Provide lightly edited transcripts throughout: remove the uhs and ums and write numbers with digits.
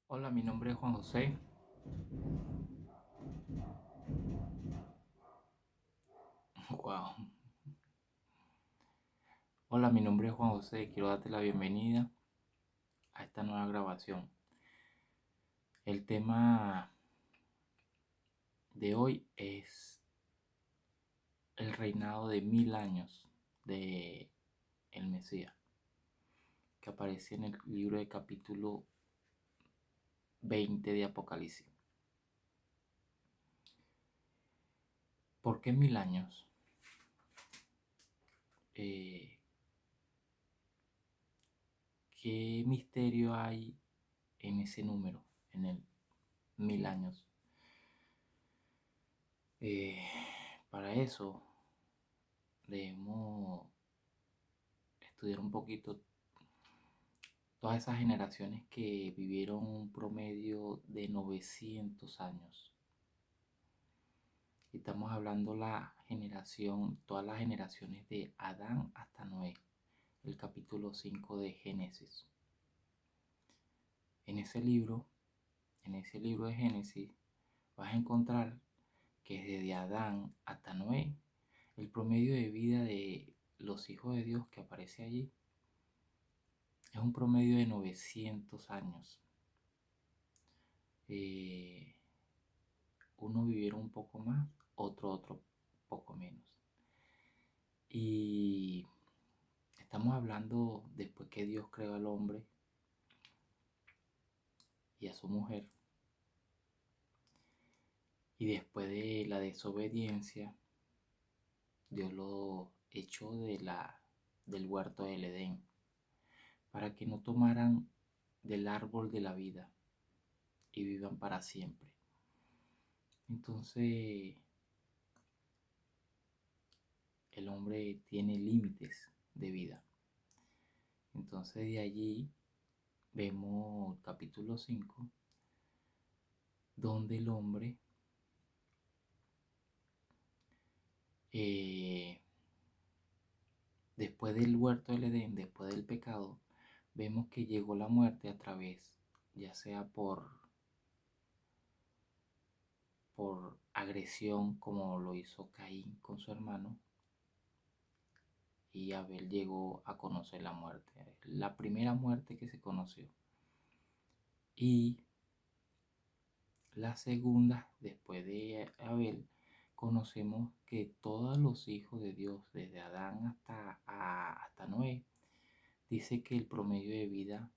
Hola, mi nombre es Juan José. Wow. Hola, mi nombre es Juan José y quiero darte la bienvenida a esta nueva grabación. El tema de hoy es el reinado de 1000 años de el Mesías, que aparece en el libro de capítulo 20 de Apocalipsis. ¿Por qué 1000 años? Eh, ¿Qué misterio hay en ese número, en el 1000 años? Eh, para eso debemos estudiar un poquito todas esas generaciones que vivieron un promedio de 900 años. Y estamos hablando todas las generaciones de Adán hasta Noé, el capítulo 5 de Génesis. En ese libro, en ese libro de Génesis, vas a encontrar que desde Adán hasta Noé, el promedio de vida de los hijos de Dios que aparece allí es un promedio de 900 años. Eh, Uno vivieron un poco más, otro poco menos. Y estamos hablando después que Dios creó al hombre y a su mujer. Y después de la desobediencia, Dios lo echó del huerto del Edén para que no tomaran del árbol de la vida y vivan para siempre. Entonces, el hombre tiene límites de vida. Entonces, de allí vemos el capítulo 5 donde el hombre eh, después del huerto del Edén, después del pecado, vemos que llegó la muerte a través, ya sea por agresión, como lo hizo Caín con su hermano, y Abel llegó a conocer la muerte, la primera muerte que se conoció. Y la segunda, después de Abel, conocemos que todos los hijos de Dios, desde Adán hasta Noé, dice que el promedio de vida,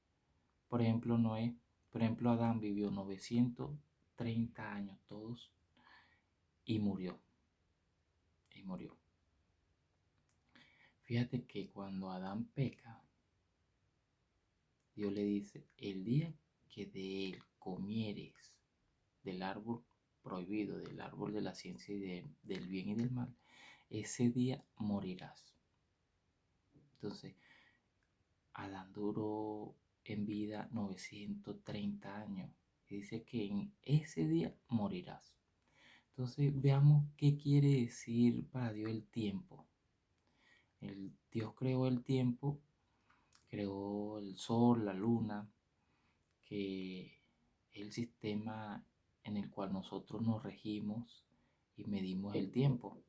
por ejemplo, Adán vivió 930 años todos y murió, y murió. Fíjate que cuando Adán peca, Dios le dice, el día que de él comieres del árbol prohibido, del árbol de la ciencia y del bien y del mal, ese día morirás. Entonces, Adán duró en vida 930 años. Y dice que en ese día morirás. Entonces, veamos qué quiere decir para Dios el tiempo. Dios creó el tiempo, creó el sol, la luna, que es el sistema en el cual nosotros nos regimos y medimos el tiempo.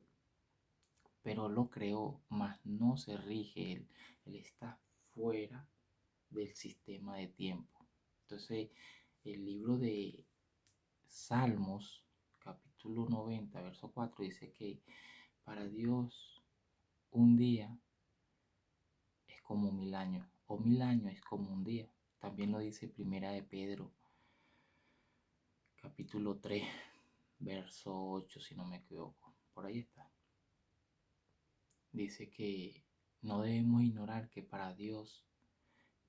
Pero lo creó, mas no se rige, él está fuera del sistema de tiempo. Entonces, el libro de Salmos, capítulo 90 verso 4 dice que para Dios un día es como 1000 años, o 1000 años es como un día. También lo dice Primera de Pedro, capítulo 3 verso 8 si no me equivoco. Por ahí está. Dice que no debemos ignorar que para Dios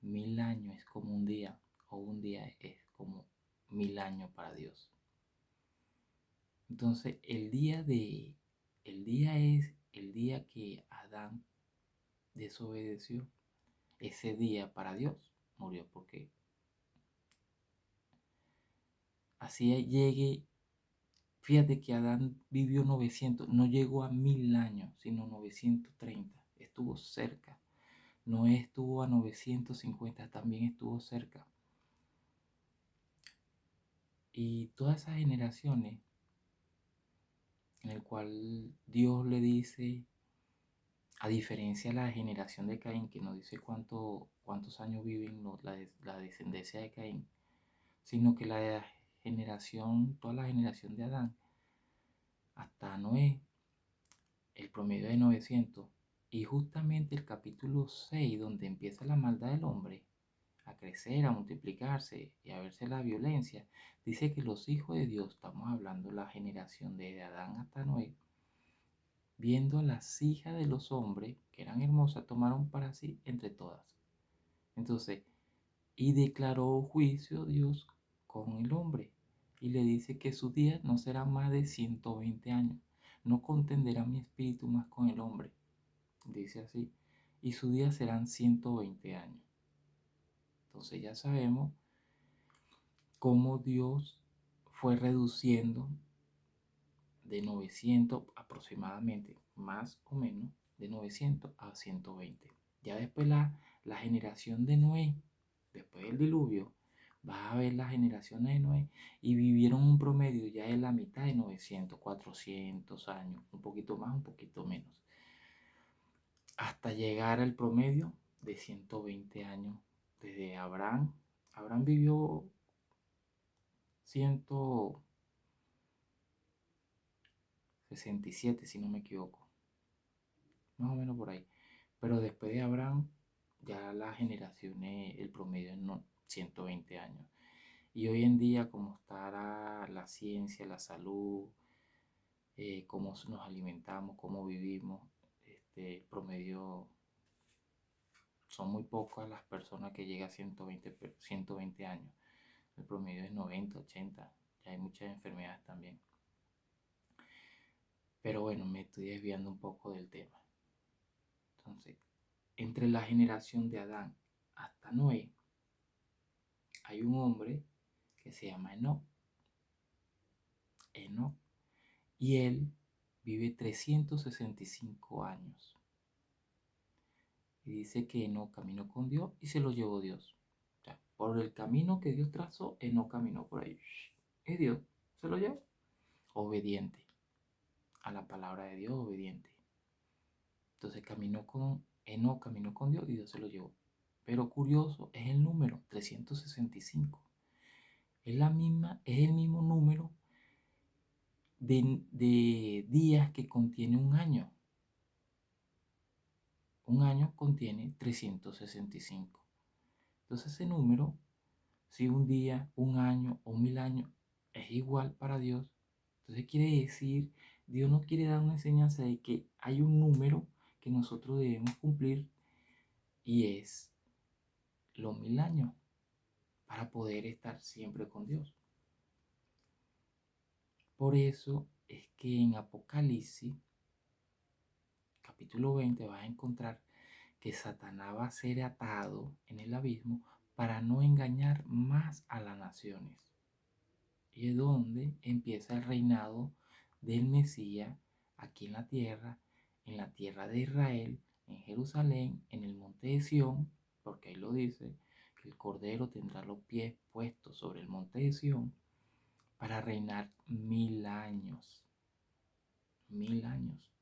1000 años es como un día, o un día es como 1000 años para Dios. Entonces, el día es el día que Adán desobedeció. Ese día para Dios murió, porque así llegue. Fíjate que Adán vivió 900, no llegó a 1000 años, sino 930. Estuvo cerca. Noé estuvo a 950, también estuvo cerca. Y todas esas generaciones en el cual Dios le dice, a diferencia de la generación de Caín, que no dice cuántos años viven la descendencia de Caín, sino que toda la generación de Adán hasta Noé, el promedio de 900. Y justamente el capítulo 6, donde empieza la maldad del hombre a crecer, a multiplicarse y a verse la violencia, dice que los hijos de Dios, estamos hablando de la generación de Adán hasta Noé, viendo a las hijas de los hombres, que eran hermosas, tomaron para sí entre todas. Entonces, y declaró juicio Dios con el hombre, y le dice que sus días no serán más de 120 años, no contenderá mi espíritu más con el hombre, dice así, y sus días serán 120 años. Entonces ya sabemos cómo Dios fue reduciendo de 900 aproximadamente, más o menos, de 900 a 120. Ya después la generación de Noé, después del diluvio, vas a ver las generaciones de Noé y vivieron un promedio ya de la mitad de 900, 400 años, un poquito más, un poquito menos, hasta llegar al promedio de 120 años desde Abraham. Abraham vivió 167, si no me equivoco, más o menos por ahí. Pero después de Abraham, ya las generaciones, el promedio es 120 años. Y hoy en día, como está la ciencia, la salud, cómo nos alimentamos, cómo vivimos, el promedio, son muy pocas las personas que llegan a 120 años. El promedio es 90, 80. Ya hay muchas enfermedades también. Pero bueno, me estoy desviando un poco del tema. Entonces, entre la generación de Adán hasta Noé, hay un hombre que se llama Enoc. Enoc. Y él vive 365 años. Y dice que Enoc caminó con Dios y se lo llevó Dios. O sea, por el camino que Dios trazó, Enoc caminó por ahí. Es Dios, se lo llevó. Obediente a la palabra de Dios, obediente. Entonces Enoc caminó con Dios y Dios se lo llevó. Pero curioso es el número 365. Es el mismo número de días que contiene un año. Un año contiene 365. Entonces ese número, si un día, un año o 1000 años es igual para Dios, entonces quiere decir, Dios nos quiere dar una enseñanza de que hay un número que nosotros debemos cumplir y es los 1000 años para poder estar siempre con Dios. Por eso es que en Apocalipsis, capítulo 20, vas a encontrar que Satanás va a ser atado en el abismo para no engañar más a las naciones. Y es donde empieza el reinado del Mesías aquí en la tierra de Israel, en Jerusalén, en el monte de Sión, porque ahí lo dice, que el Cordero tendrá los pies puestos sobre el monte de Sión para reinar 1000 años. 1000 años.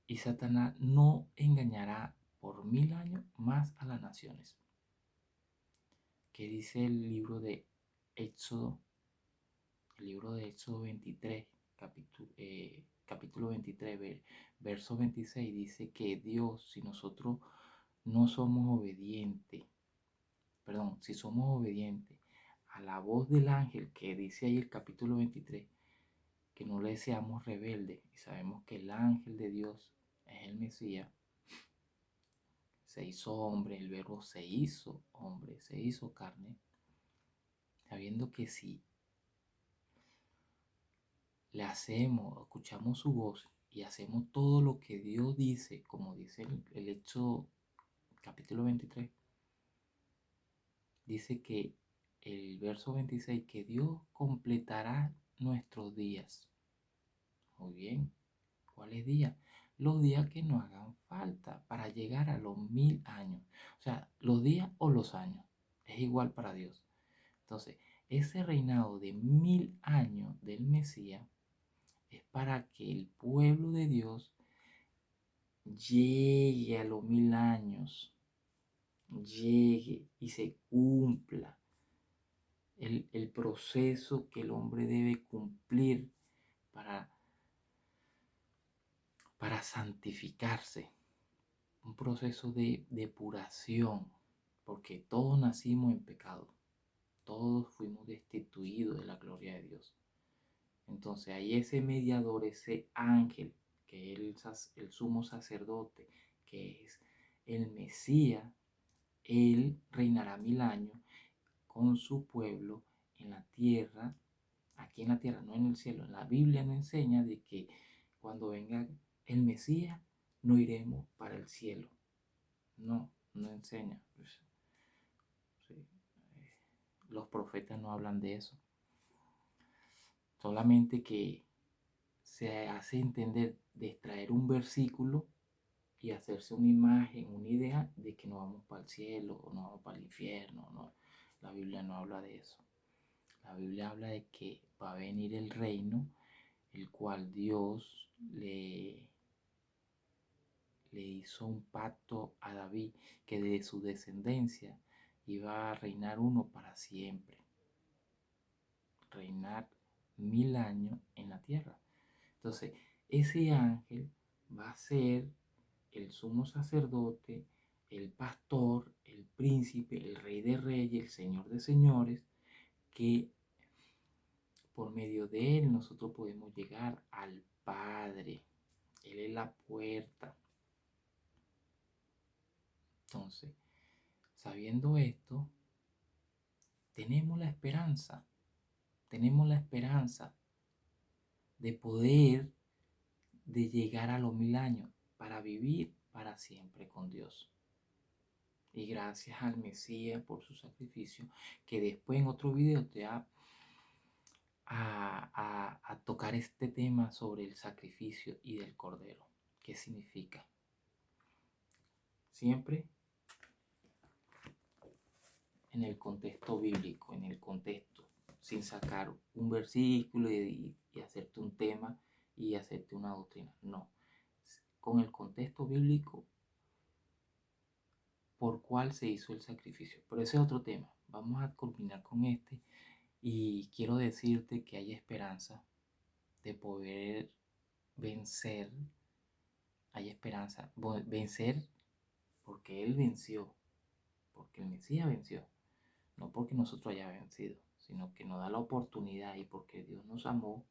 Y Satanás no engañará por 1000 años más a las naciones. ¿Qué dice el libro de Éxodo? El libro de Éxodo 23, capítulo 23, verso 26, dice que Dios, si nosotros no somos obedientes, perdón, si somos obedientes a la voz del ángel, que dice ahí el capítulo 23, que no le seamos rebeldes, y sabemos que el ángel de Dios es el Mesías, se hizo hombre, el verbo se hizo hombre, se hizo carne, sabiendo que si le hacemos, escuchamos su voz y hacemos todo lo que Dios dice, como dice el Éxodo capítulo 23, dice que el verso 26, que Dios completará nuestros días. Muy bien, ¿cuáles días? Los días que nos hagan falta para llegar a los 1000 años. O sea, los días o los años. es igual para Dios. Entonces, ese reinado de 1000 años del Mesías es para que el pueblo de Dios llegue a los 1000 años, llegue y se cumpla el proceso que el hombre debe cumplir para, para santificarse, un proceso de depuración, porque todos nacimos en pecado, todos fuimos destituidos de la gloria de Dios. Entonces hay ese mediador, ese ángel, que es el sumo sacerdote, que es el Mesías. Él reinará 1000 años con su pueblo en la tierra, aquí en la tierra, no en el cielo. La Biblia nos enseña de que cuando venga el Mesías, no iremos para el cielo. No, no enseña. Sí. Los profetas no hablan de eso. Solamente que se hace entender de extraer un versículo y hacerse una imagen, una idea de que no vamos para el cielo o no vamos para el infierno. No, la Biblia no habla de eso. La Biblia habla de que va a venir el reino, el cual Dios le hizo un pacto a David, que de su descendencia iba a reinar uno para siempre, reinar 1000 años en la tierra. Entonces, ese ángel va a ser el sumo sacerdote, el pastor, el príncipe, el rey de reyes, el señor de señores, que por medio de él nosotros podemos llegar al Padre. Él es la puerta. Entonces, sabiendo esto, tenemos la esperanza de poder, de llegar a los 1000 años para vivir para siempre con Dios. Y gracias al Mesías por su sacrificio, que después en otro video te va a tocar este tema sobre el sacrificio y del cordero. ¿Qué significa? Siempre en el contexto bíblico, en el contexto, sin sacar un versículo y hacerte un tema y hacerte una doctrina. No, con el contexto bíblico por cuál se hizo el sacrificio. Pero ese es otro tema. Vamos a culminar con este y quiero decirte que hay esperanza de poder vencer. Hay esperanza, vencer porque Él venció, porque el Mesías venció. No porque nosotros hayamos vencido, sino que nos da la oportunidad y porque Dios nos amó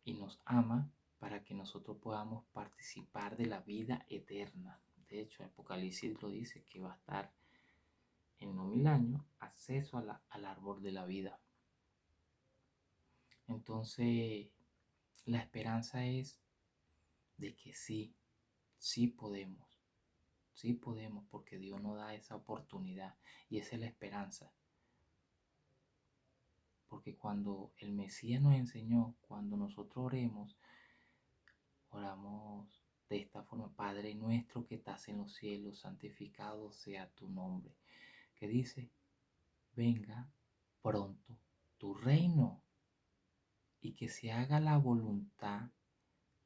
y nos ama para que nosotros podamos participar de la vida eterna. De hecho, Apocalipsis lo dice, que va a estar en los 1000 años acceso al árbol de la vida. Entonces, la esperanza es de que sí podemos porque Dios nos da esa oportunidad y esa es la esperanza. Porque cuando el Mesías nos enseñó, cuando nosotros oramos de esta forma: Padre nuestro que estás en los cielos, santificado sea tu nombre. Que dice: venga pronto tu reino y que se haga la voluntad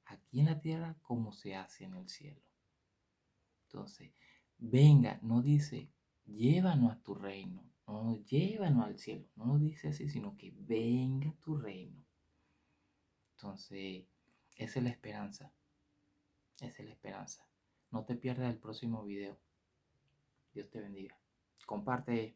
aquí en la tierra como se hace en el cielo. Entonces, venga, no dice llévanos a tu reino, no llévanos al cielo, no nos dice así, sino que venga tu reino. Entonces, esa es la esperanza, esa es la esperanza. No te pierdas el próximo video. Dios te bendiga. Comparte